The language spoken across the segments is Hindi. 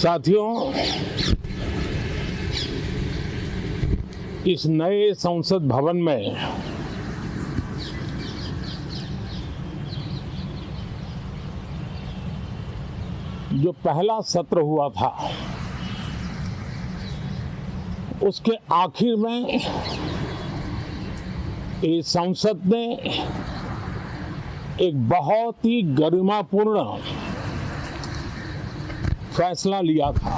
साथियों, इस नए संसद भवन में जो पहला सत्र हुआ था, उसके आखिर में इस संसद ने एक बहुत ही गरिमापूर्ण फैसला लिया था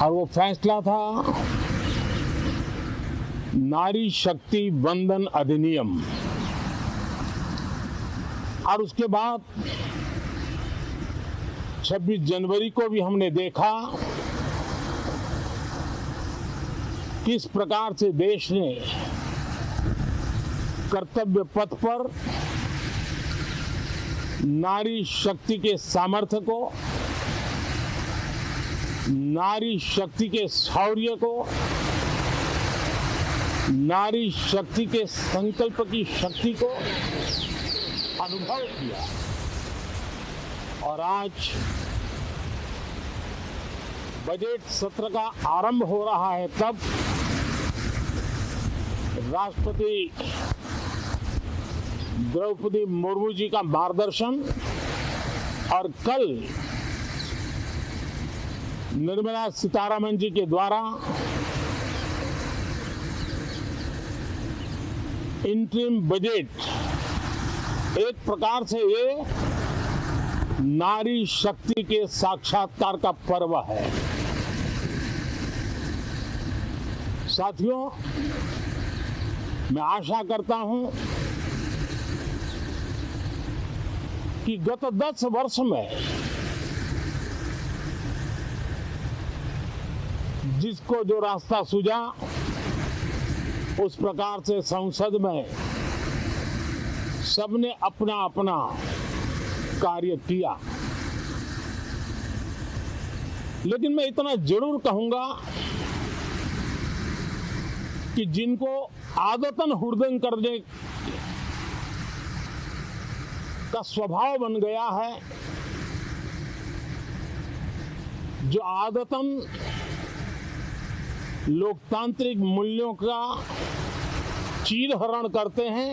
और वो फैसला था नारी शक्ति वंदन अधिनियम। और उसके बाद 26 जनवरी को भी हमने देखा किस प्रकार से देश ने कर्तव्य पथ पर नारी शक्ति के सामर्थ्य को, नारी शक्ति के शौर्य को, नारी शक्ति के संकल्प की शक्ति को अनुभव किया। और आज बजट सत्र का आरंभ हो रहा है, तब राष्ट्रपति द्रौपदी मुर्मू जी का मार्गदर्शन और कल निर्मला सीतारमण जी के द्वारा इंटरिम बजट, एक प्रकार से ये नारी शक्ति के साक्षात्कार का पर्व है। साथियों, मैं आशा करता हूं कि गत 10 वर्ष में जिसको जो रास्ता सूझा, उस प्रकार से संसद में सबने अपना अपना कार्य किया। लेकिन मैं इतना जरूर कहूंगा कि जिनको आदतन हुड़दंग करने का स्वभाव बन गया है, जो आदतन लोकतांत्रिक मूल्यों का चीरहरण करते हैं,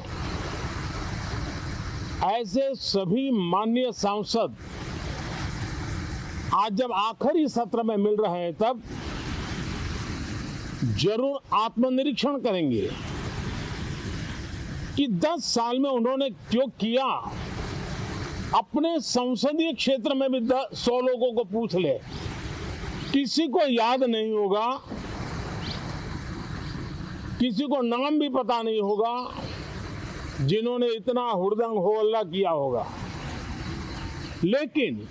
ऐसे सभी माननीय सांसद आज जब आखिरी सत्र में मिल रहे हैं, तब जरूर आत्मनिरीक्षण करेंगे कि 10 साल में उन्होंने क्यों किया। अपने संसदीय क्षेत्र में भी 100 लोगों को पूछ ले, किसी को याद नहीं होगा, किसी को नाम भी पता नहीं होगा जिन्होंने इतना हुड़दंग हो अल्लाह किया होगा। लेकिन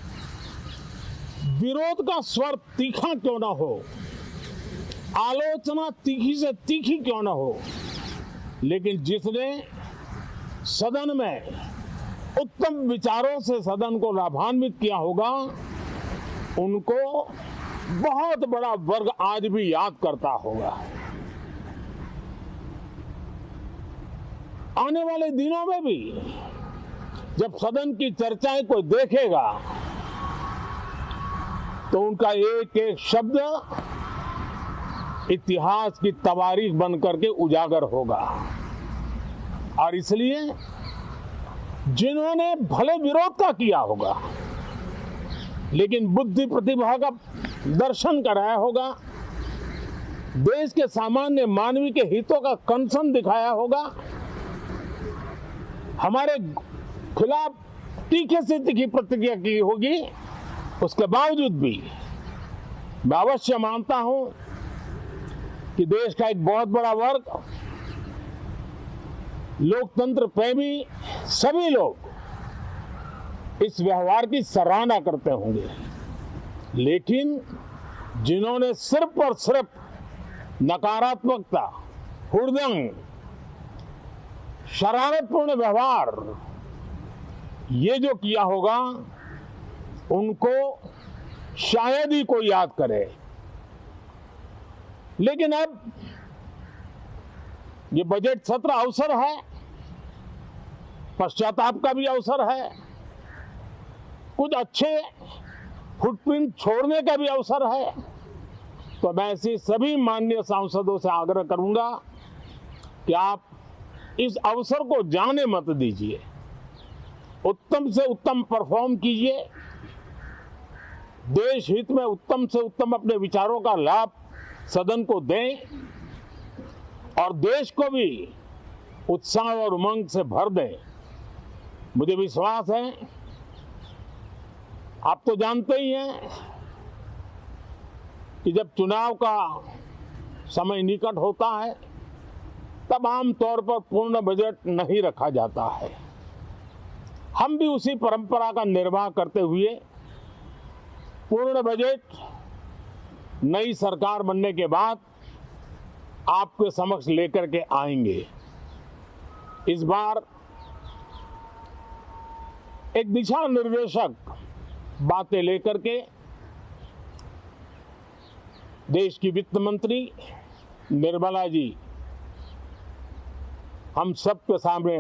विरोध का स्वर तीखा क्यों ना हो, आलोचना तीखी से तीखी क्यों ना हो, लेकिन जिसने सदन में उत्तम विचारों से सदन को लाभान्वित किया होगा, उनको बहुत बड़ा वर्ग आज भी याद करता होगा। आने वाले दिनों में भी जब सदन की चर्चाएं कोई देखेगा, तो उनका एक एक शब्द इतिहास की तवारीख बन करके उजागर होगा। और इसलिए जिन्होंने भले विरोध का किया होगा, लेकिन बुद्धि प्रतिभा का दर्शन कराया होगा, देश के सामान्य मानवी के हितों का कंसर्न दिखाया होगा, हमारे खिलाफ तीखे से तीखी प्रतिक्रिया की होगी, उसके बावजूद भी मैं अवश्य मानता हूं कि देश का एक बहुत बड़ा वर्ग, लोकतंत्र प्रेमी सभी लोग इस व्यवहार की सराहना करते होंगे। लेकिन जिन्होंने सिर्फ और सिर्फ नकारात्मकता, हुड़दंग, शरारतपूर्ण व्यवहार ये जो किया होगा, उनको शायद ही कोई याद करे। लेकिन अब ये बजट सत्र अवसर है, पश्चाताप का भी अवसर है, कुछ अच्छे फुटप्रिंट छोड़ने का भी अवसर है। तो मैं ऐसी सभी माननीय सांसदों से आग्रह करूंगा कि आप इस अवसर को जाने मत दीजिए, उत्तम से उत्तम परफॉर्म कीजिए, देश हित में उत्तम से उत्तम अपने विचारों का लाभ सदन को दें और देश को भी उत्साह और उमंग से भर दें। मुझे विश्वास है, आप तो जानते ही हैं कि जब चुनाव का समय निकट होता है तब आमतौर पर पूर्ण बजट नहीं रखा जाता है। हम भी उसी परंपरा का निर्वाह करते हुए पूर्ण बजट नई सरकार बनने के बाद आपके समक्ष लेकर के आएंगे। इस बार एक दिशा निर्देशक बातें लेकर के देश की वित्त मंत्री निर्मला जी हम सबके सामने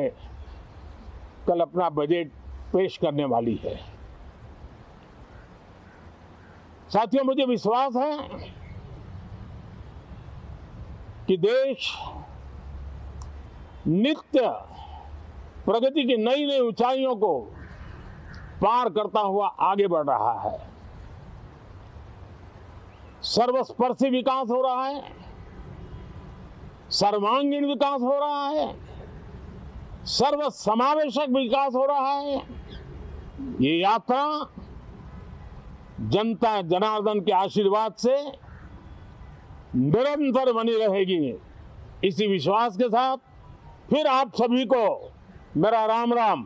कल अपना बजट पेश करने वाली है। साथियों, मुझे विश्वास है कि देश नित्य प्रगति की नई नई ऊंचाइयों को पार करता हुआ आगे बढ़ रहा है। सर्वस्पर्शी विकास हो रहा है, सर्वांगीण विकास हो रहा है, सर्व समावेशक विकास हो रहा है। ये यात्रा जनता जनार्दन के आशीर्वाद से निरंतर बनी रहेगी। इसी विश्वास के साथ फिर आप सभी को मेरा राम राम।